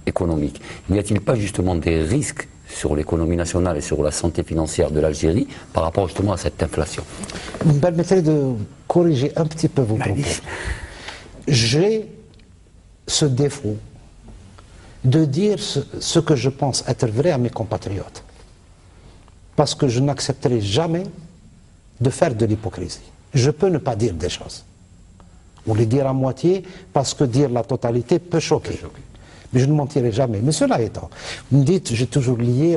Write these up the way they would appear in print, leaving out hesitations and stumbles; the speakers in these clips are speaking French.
économique. N'y a-t-il pas justement des risques sur l'économie nationale et sur la santé financière de l'Algérie par rapport justement à cette inflation? Vous me permettrez de corriger un petit peu vos propos. J'ai ce défaut de dire ce que je pense être vrai à mes compatriotes. Parce que je n'accepterai jamais de faire de l'hypocrisie. Je peux ne pas dire des choses. Ou les dire à moitié, parce que dire la totalité peut choquer. Mais je ne mentirai jamais. Mais cela étant, vous me dites, j'ai toujours lié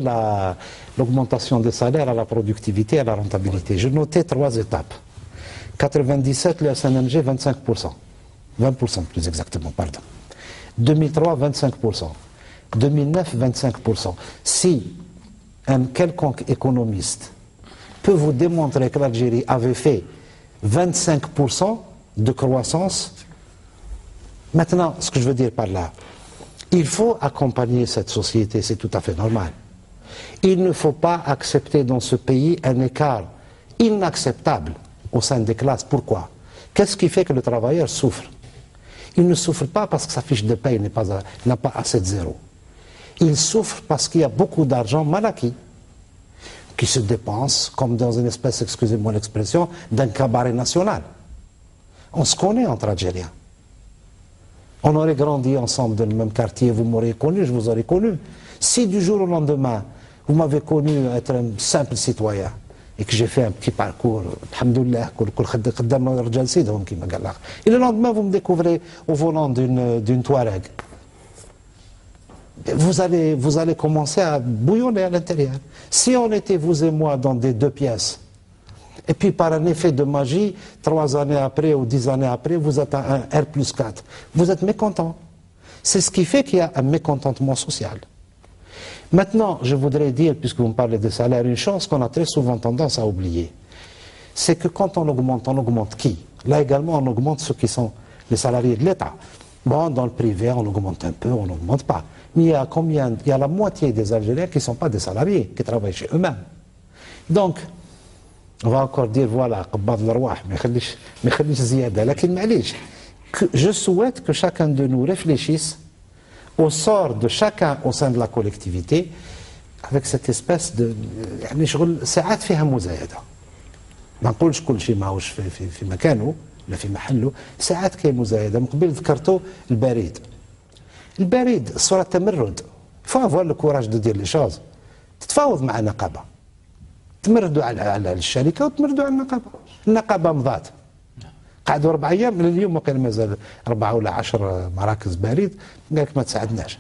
l'augmentation des salaires à la productivité, à la rentabilité. Je notais 3 étapes. 97, le SNNG, 25%. 20% plus exactement, pardon. 2003, 25%. 2009, 25%. Si un quelconque économiste peut vous démontrer que l'Algérie avait fait 25% de croissance, maintenant, ce que je veux dire par là, il faut accompagner cette société, c'est tout à fait normal. Il ne faut pas accepter dans ce pays un écart inacceptable au sein des classes. Pourquoi? Qu'est-ce qui fait que le travailleur souffre? Il ne souffre pas parce que sa fiche de paye n'a pas assez de zéro. Il souffre parce qu'il y a beaucoup d'argent mal acquis qui se dépense comme dans une espèce, excusez-moi l'expression, d'un cabaret national. On se connaît entre Algériens. On aurait grandi ensemble dans le même quartier, vous m'aurez connu, je vous aurais connu. Si du jour au lendemain, vous m'avez connu être un simple citoyen et que j'ai fait un petit parcours, alhamdoulilah, et le lendemain vous me découvrez au volant d'une Touareg, vous allez commencer à bouillonner à l'intérieur. Si on était, vous et moi, dans des 2 pièces, et puis par un effet de magie, 3 années après ou 10 années après, vous êtes à un R+4. Vous êtes mécontent. C'est ce qui fait qu'il y a un mécontentement social. Maintenant, je voudrais dire, puisque vous me parlez des salaires, une chose qu'on a très souvent tendance à oublier. C'est que quand on augmente qui? Là également, on augmente ceux qui sont les salariés de l'État. Bon, dans le privé, on augmente un peu, on n'augmente pas. Mais il y a combien? Il y a la moitié des Algériens qui ne sont pas des salariés, qui travaillent chez eux-mêmes. Donc, on va encore dire, voilà, je souhaite que chacun de nous réfléchisse au sort de chacun au sein de la collectivité avec cette espèce de ساعات فيها مزايدة. ما نقولش كل شيء ماهوش في مكانه ولا في محله، ساعات كاين مزايدة. من قبل ذكرتوا البريد صورة تمرد. faut avoir le courage de dire les choses. تتفاوض مع النقابة، تمردوا على الشركة وتمردوا على النقابة مضات. قعدوا 4 أيام، اليوم وقيل مازال 4 ولا 10 مراكز بريد، قال لك ما تساعدناش.